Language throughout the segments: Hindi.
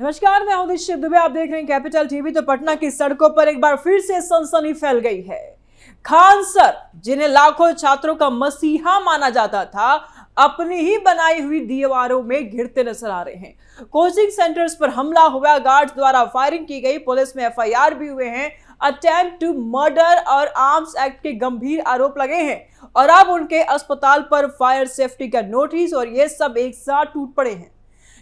नमस्कार, मैं हूं दिशा दुबे। आप देख रहे हैं कैपिटल टीवी। तो पटना की सड़कों पर एक बार फिर से सनसनी फैल गई है। खान सर, जिन्हें लाखों छात्रों का मसीहा माना जाता था, अपनी ही बनाई हुई दीवारों में घिरते नजर आ रहे हैं। कोचिंग सेंटर्स पर हमला हुआ, गार्ड्स द्वारा फायरिंग की गई, पुलिस में एफआईआर भी हुए हैं, अटेम्प्ट टू मर्डर और आर्म्स एक्ट के गंभीर आरोप लगे हैं और अब उनके अस्पताल पर फायर सेफ्टी का नोटिस, और ये सब एक साथ टूट पड़े हैं।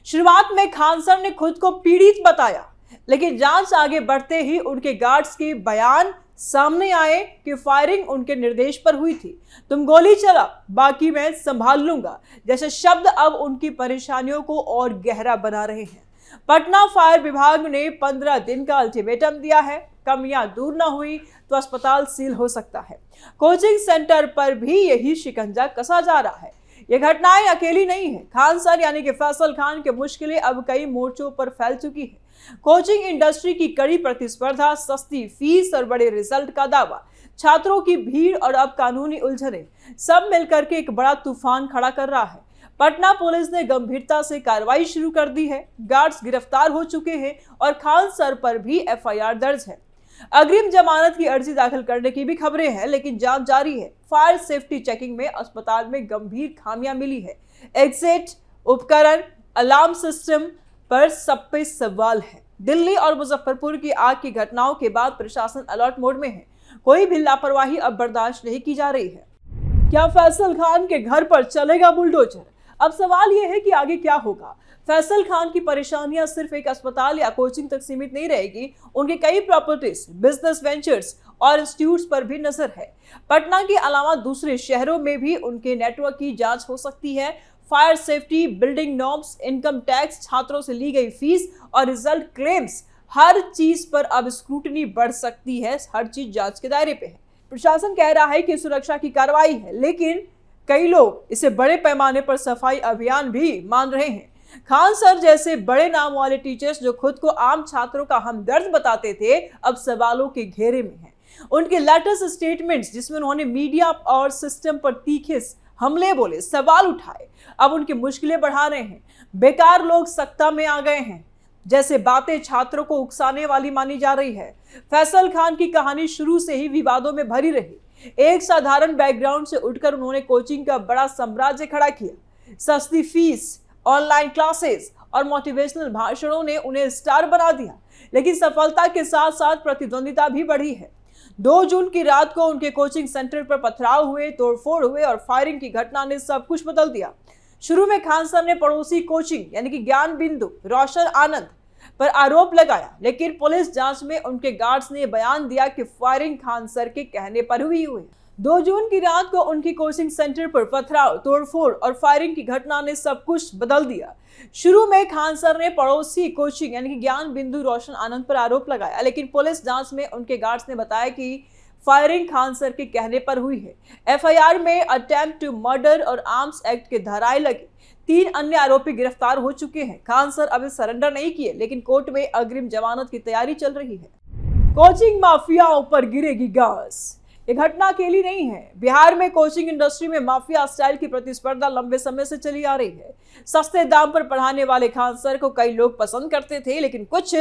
शुरुआत में खान सर ने खुद को पीड़ित बताया, लेकिन जांच आगे बढ़ते ही उनके गार्ड्स के बयान सामने आए कि फायरिंग उनके निर्देश पर हुई थी। तुम गोली चला, बाकी मैं संभाल लूंगा जैसे शब्द अब उनकी परेशानियों को और गहरा बना रहे हैं। पटना फायर विभाग ने 15 दिन का अल्टीमेटम दिया है। कमियां दूर न हुई तो अस्पताल सील हो सकता है। कोचिंग सेंटर पर भी यही शिकंजा कसा जा रहा है। ये घटनाएं अकेली नहीं है। खान सर यानी कि फैसल खान की मुश्किलें अब कई मोर्चों पर फैल चुकी है। कोचिंग इंडस्ट्री की कड़ी प्रतिस्पर्धा, सस्ती फीस और बड़े रिजल्ट का दावा, छात्रों की भीड़ और अब कानूनी उलझनें, सब मिलकर के एक बड़ा तूफान खड़ा कर रहा है। पटना पुलिस ने गंभीरता से कार्रवाई शुरू कर दी है। गार्ड्स गिरफ्तार हो चुके हैं और खान सर पर भी एफआईआर दर्ज है। अग्रिम जमानत की अर्जी दाखिल करने की भी खबरें हैं, लेकिन जांच जारी है। फायर सेफ्टी चेकिंग में अस्पताल में गंभीर खामियां मिली है। एग्जिट उपकरण, अलार्म सिस्टम पर सब पे सवाल है। दिल्ली और मुजफ्फरपुर की आग की घटनाओं के बाद प्रशासन अलर्ट मोड में है। कोई भी लापरवाही अब बर्दाश्त नहीं की जा रही है। क्या फैसल खान के घर पर चलेगा बुलडोजर? अब सवाल यह है कि आगे क्या होगा। फैसल खान की परेशानियां सिर्फ एक अस्पताल या कोचिंग तक सीमित नहीं रहेगी। उनके कई प्रॉपर्टीज, बिजनेस वेंचर्स और इंस्टीट्यूट्स पर भी नजर है। पटना के अलावा दूसरे शहरों में भी उनके नेटवर्क की जांच हो सकती है। Fire safety, building norms, income tax, छात्रों से ली गई फीस और रिजल्ट क्लेम्स, हर चीज पर अब स्क्रूटनी बढ़ सकती है। हर चीज जांच के दायरे पे है। प्रशासन कह रहा है कि सुरक्षा की कार्रवाई है, लेकिन कई लोग इसे बड़े पैमाने पर सफाई अभियान भी मान रहे हैं। खान सर जैसे बड़े नाम वाले टीचर्स जो खुद को आम छात्रों का हमदर्द बताते थे, अब सवालों के घेरे में हैं। उनके लेटेस्ट स्टेटमेंट्स, जिसमें उन्होंने मीडिया और सिस्टम पर तीखे हमले बोले, सवाल उठाए, अब उनकी मुश्किलें बढ़ा रहे हैं। बेकार लोग सत्ता में आ गए हैं जैसे बातें छात्रों को उकसाने वाली मानी जा रही है। फैसल खान की कहानी शुरू से ही विवादों में भरी रही। एक साधारण बैकग्राउंड से उठकर उन्होंने कोचिंग का बड़ा साम्राज्य खड़ा किया। सस्ती फीस, ऑनलाइन क्लासेस और मोटिवेशनल भाषणों ने उन्हें स्टार बना दिया, लेकिन सफलता के साथ साथ प्रतिद्वंदिता भी बढ़ी है। 2 जून की रात को उनके कोचिंग सेंटर पर पथराव हुए, तोड़फोड़ हुए और फायरिंग की घटना ने सब कुछ बदल दिया। शुरू में खान सर ने पड़ोसी कोचिंग यानी कि ज्ञान बिंदु रोशन आनंद पर आरोप लगाया, लेकिन पुलिस जांच में उनके गार्ड्स ने बयान दिया कि फायरिंग खान सर के कहने पर हुई। 2 जून की रात को उनकी कोचिंग सेंटर पर पथराव, तोड़फोड़ और फायरिंग की घटना ने सब कुछ बदल दिया। शुरू में खान सर ने पड़ोसी कोचिंग यानी कि ज्ञान बिंदु रोशन आनंद पर आरोप लगाया, लेकिन पुलिस जांच में उनके गार्ड्स ने बताया कि फायरिंग खान सर के कहने पर हुई है। एफआईआर में अटेम्प्ट टू मर्डर और आर्म्स एक्ट के धाराएं लगी। 3 अन्य आरोपी गिरफ्तार हो चुके हैं। खान सर अभी सरेंडर नहीं किए, लेकिन कोर्ट में अग्रिम जमानत की तैयारी चल रही है। कोचिंग माफियाओं पर गिरेगी गाज। ये घटना अकेली नहीं है। बिहार में कोचिंग इंडस्ट्री में माफिया स्टाइल की प्रतिस्पर्धा लंबे समय से चली आ रही है। सस्ते दाम पर पढ़ाने वाले खान सर को कई लोग पसंद करते थे, लेकिन कुछ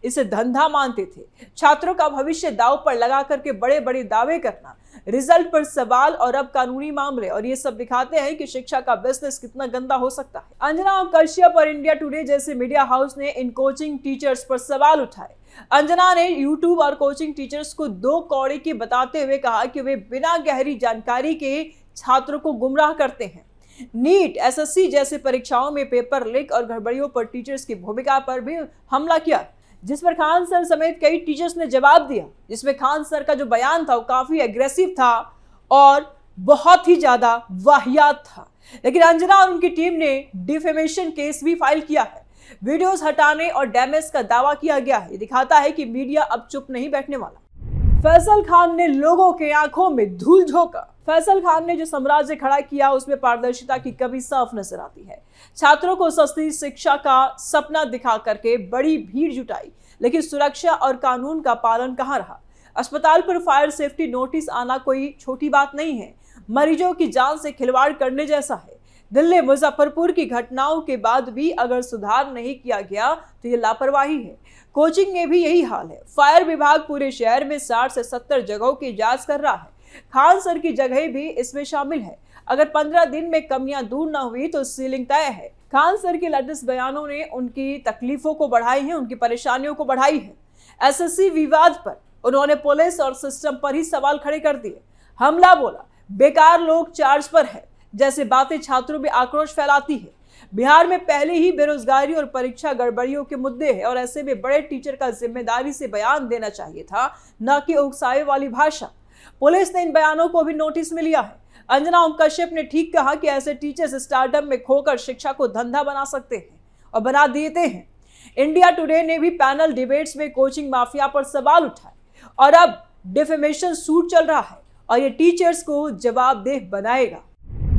इसे धंधा मानते थे। छात्रों का भविष्य दांव पर लगा करके बड़े बड़े दावे करना, रिजल्ट पर सवाल और अब कानूनी मामले, और ये सब दिखाते हैं कि शिक्षा का बिजनेस कितना गंदा हो सकता है। अंजना कश्यप और इंडिया टुडे जैसे मीडिया हाउस ने इन कोचिंग टीचर्स पर सवाल उठाए। अंजना ने यूट्यूब और कोचिंग टीचर्स को 2 कौड़े की बताते हुए कहा कि वे बिना गहरी जानकारी के छात्रों को गुमराह करते हैं। नीट, एसएससी जैसे परीक्षाओं में पेपर लीक और गड़बड़ियों पर टीचर्स की भूमिका पर भी हमला किया, जिस पर खान सर समेत कई टीचर्स ने जवाब दिया। जिसमें खान सर का जो बयान था वो काफी एग्रेसिव था और बहुत ही ज्यादा वाहियात था। लेकिन अंजना और उनकी टीम ने डिफेमेशन केस भी फाइल किया है। वीडियोस हटाने और डैमेज का दावा किया गया है। ये दिखाता है कि मीडिया अब चुप नहीं बैठने वाला। फैसल खान ने लोगों के आंखों में धूल झोंका। फैसल खान ने जो साम्राज्य खड़ा किया उसमें पारदर्शिता की कमी साफ नजर आती है। छात्रों को सस्ती शिक्षा का सपना दिखा करके बड़ी भीड़ जुटाई, लेकिन सुरक्षा और कानून का पालन कहां रहा। अस्पताल पर फायर सेफ्टी नोटिस आना कोई छोटी बात नहीं है। मरीजों की जान से खिलवाड़ करने जैसा है। दिल्ली मुजफ्फरपुर की घटनाओं के बाद भी अगर सुधार नहीं किया गया तो ये लापरवाही है। कोचिंग में भी यही हाल है। फायर विभाग पूरे शहर में 60 से 70 जगहों की जांच कर रहा है। खान सर की जगह भी इसमें शामिल है। अगर 15 दिन में कमियां दूर न हुई तो सीलिंग तय है। खान सर के लेटेस्ट बयानों ने उनकी तकलीफों को बढ़ाई है, उनकी परेशानियों को बढ़ाई है। एसएससी विवाद पर उन्होंने पुलिस और सिस्टम पर ही सवाल खड़े कर दिए। हमला बोला, बेकार लोग चार्ज पर है जैसे बातें छात्रों में आक्रोश फैलाती है। बिहार में पहले ही बेरोजगारी और परीक्षा गड़बड़ियों के मुद्दे हैं और ऐसे में बड़े टीचर का जिम्मेदारी से बयान देना चाहिए था, न कि उकसावे वाली भाषा। पुलिस ने इन बयानों को भी नोटिस में लिया है। अंजना ओम कश्यप ने ठीक कहा कि ऐसे टीचर्स स्टार्टअप में खोकर शिक्षा को धंधा बना सकते हैं और बना देते हैं। इंडिया टुडे ने भी पैनल डिबेट्स में कोचिंग माफिया पर सवाल उठाए और अब डिफेमेशन सूट चल रहा है और ये टीचर्स को जवाबदेह बनाएगा।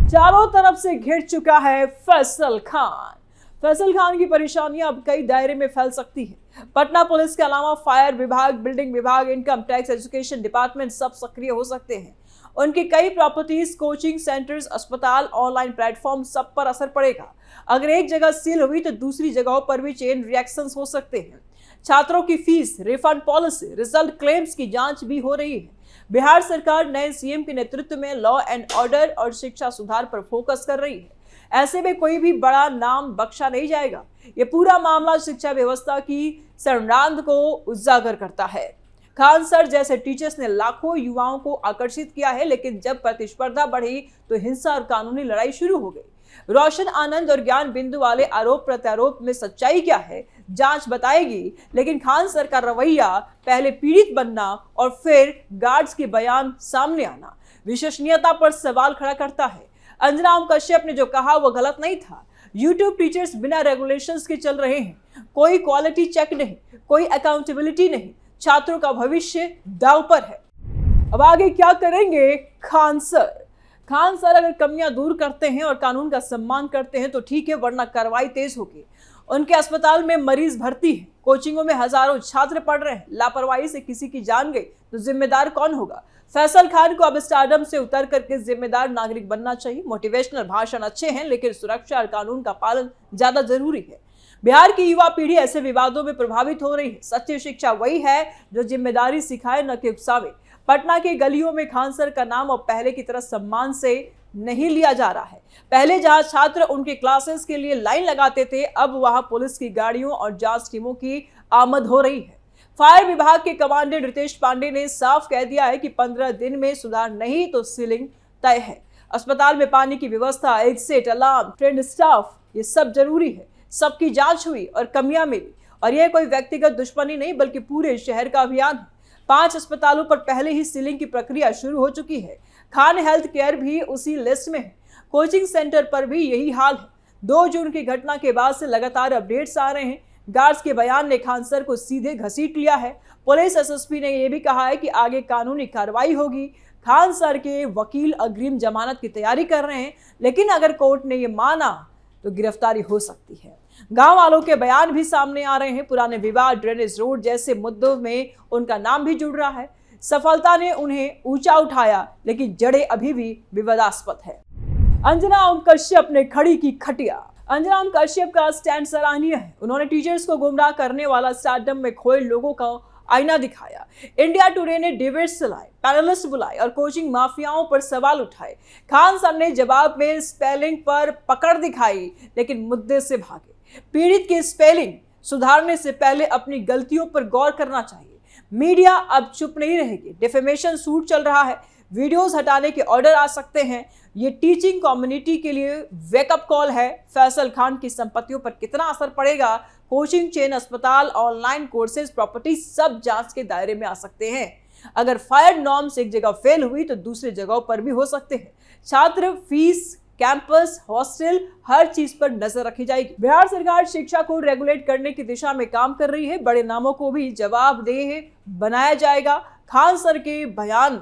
चारों तरफ से घिर चुका है फैसल खान। फैसल खान की परेशानियां अब कई दायरे में फैल सकती है। पटना पुलिस के अलावा फायर विभाग, बिल्डिंग विभाग, इनकम टैक्स, एजुकेशन डिपार्टमेंट सब सक्रिय हो सकते हैं। उनकी कई प्रॉपर्टीज, कोचिंग सेंटर्स, अस्पताल, ऑनलाइन प्लेटफॉर्म सब पर असर पड़ेगा। अगर एक जगह सील हुई तो दूसरी जगहों पर भी चेन रिएक्शंस हो सकते हैं। छात्रों की fees, refund policy, result claims की जांच भी हो रही है। बिहार सरकार नए सीएम के नेतृत्व में लॉ एंड ऑर्डर और शिक्षा सुधार पर फोकस कर रही है। ऐसे में कोई भी बड़ा नाम बख्शा नहीं जाएगा। ये पूरा मामला शिक्षा व्यवस्था की संरांध को उजागर करता है। खान सर जैसे टीचर्स ने लाखों युवाओं को आकर्षित किया है, लेकिन जब प्रतिस्पर्धा बढ़ी तो हिंसा और कानूनी लड़ाई शुरू हो गई। रोशन आनंद और ज्ञान बिंदु वाले आरोप प्रत्यारोप में सच्चाई क्या है, जांच बताएगी। लेकिन खान सर का रवैया पहले पीड़ित बनना और फिर गार्ड्स के बयान सामने आना विश्वसनीयता पर सवाल खड़ा करता है। अंजना ओम कश्यप ने जो कहा वो गलत नहीं था। यूट्यूब टीचर्स बिना रेगुलेशंस के चल रहे हैं। कोई क्वालिटी चेक नहीं, कोई अकाउंटेबिलिटी नहीं। छात्रों का भविष्य दांव पर है। अब आगे क्या करेंगे खान सर? खान सर अगर कमियां दूर करते हैं और कानून का सम्मान करते हैं तो ठीक है, वरना कार्रवाई तेज होगी। उनके अस्पताल में मरीज भर्ती है, कोचिंगों में हजारों छात्र पढ़ रहे हैं। लापरवाही से किसी की जान गई तो जिम्मेदार कौन होगा? फैसल खान को अब स्टारडम से उतर करके जिम्मेदार नागरिक बनना चाहिए। मोटिवेशनल भाषण अच्छे हैं, लेकिन सुरक्षा और कानून का पालन ज्यादा जरूरी है। बिहार की युवा पीढ़ी ऐसे विवादों में प्रभावित हो रही है। सच्ची शिक्षा वही है जो जिम्मेदारी सिखाए, न कि उकसावे। पटना के गलियों में खान सर का नाम अब पहले की तरह सम्मान से नहीं लिया जा रहा है। पहले जहां छात्र उनके क्लासेस के लिए लाइन लगाते थे, अब वहां पुलिस की गाड़ियों और जांच टीमों की आमद हो रही है। फायर विभाग के कमांडेंट रितेश पांडे ने साफ कह दिया है कि 15 दिन में सुधार नहीं तो सीलिंग तय है। अस्पताल में पानी की व्यवस्था, एग्जिट, अलार्म, ट्रेंड स्टाफ, ये सब जरूरी है। सबकी जांच हुई और कमियां मिली, और यह कोई व्यक्तिगत दुश्मनी नहीं बल्कि पूरे शहर का अभियान है। 5 अस्पतालों पर पहले ही सीलिंग की प्रक्रिया शुरू हो चुकी है। खान हेल्थ केयर भी उसी लिस्ट में है। कोचिंग सेंटर पर भी यही हाल है। 2 जून की घटना के बाद से लगातार अपडेट्स आ रहे हैं। गार्ड्स के बयान ने खान सर को सीधे घसीट लिया है। पुलिस एसएसपी ने यह भी कहा है कि आगे कानूनी कार्रवाई होगी। खान सर के वकील अग्रिम जमानत की तैयारी कर रहे हैं, लेकिन अगर कोर्ट ने यह माना तो गिरफ्तारी हो सकती है। गांव वालों के बयान भी सामने आ रहे हैं। पुराने विवाद, ड्रेनेज रोड जैसे मुद्दों में उनका नाम भी जुड़ रहा है। सफलता ने उन्हें ऊंचा उठाया, लेकिन जड़ें अभी भी विवादास्पद है। अंजना ओम कश्यप ने खड़ी की खटिया। अंजना ओम कश्यप का स्टैंड सराहनीय है। उन्होंने टीचर्स को गुमराह करने वाला स्टारडम में खोए लोगों का आईना दिखाया। इंडिया टुडे ने डिबेट्स चलाए, पैनलिस्ट बुलाए और कोचिंग माफियाओं पर सवाल उठाए। खान सर ने जवाब में स्पेलिंग पर पकड़ दिखाई, लेकिन मुद्दे से भागे। पीड़ित की स्पेलिंग सुधारने से पहले अपनी गलतियों पर गौर करना चाहिए। मीडिया अब चुप नहीं रहेगी। डिफेमेशन सूट चल रहा है, वीडियोस हटाने के ऑर्डर आ सकते हैं। ये टीचिंग कम्युनिटी के लिए वेकअप कॉल है। फैसल खान की संपत्तियों पर कितना असर पड़ेगा? कोचिंग चेन, अस्पताल, ऑनलाइन कोर्सेज, प्रॉपर्टी सब जांच के दायरे में आ सकते हैं। अगर फायर नॉर्म्स एक जगह फेल हुई तो दूसरी जगहों पर भी हो सकते हैं। छात्र फीस, कैंपस, हॉस्टल, हर चीज पर नजर रखी जाएगी। बिहार सरकार शिक्षा को रेगुलेट करने की दिशा में काम कर रही है। बड़े नामों को भी जवाबदेह बनाया जाएगा। खान सर के बयान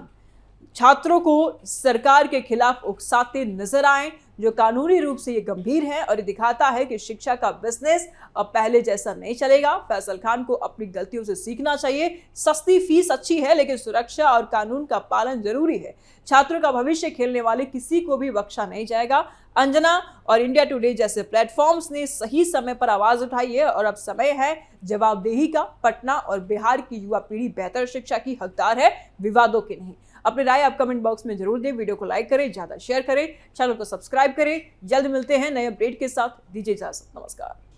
छात्रों को सरकार के खिलाफ उकसाते नजर आए, जो कानूनी रूप से ये गंभीर है और ये दिखाता है कि शिक्षा का बिजनेस अब पहले जैसा नहीं चलेगा। फैसल खान को अपनी गलतियों से सीखना चाहिए। सस्ती फीस अच्छी है, लेकिन सुरक्षा और कानून का पालन जरूरी है। छात्रों का भविष्य खेलने वाले किसी को भी बख्शा नहीं जाएगा। अंजना और इंडिया टुडे जैसे प्लेटफॉर्म्स ने सही समय पर आवाज उठाई है और अब समय है जवाबदेही का। पटना और बिहार की युवा पीढ़ी बेहतर शिक्षा की हकदार है, विवादों की नहीं। अपनी राय आप कमेंट बॉक्स में जरूर दें। वीडियो को लाइक करें, ज्यादा शेयर करें, चैनल को सब्सक्राइब करें। जल्द मिलते हैं नए अपडेट के साथ। दीजिए इजाजत, नमस्कार।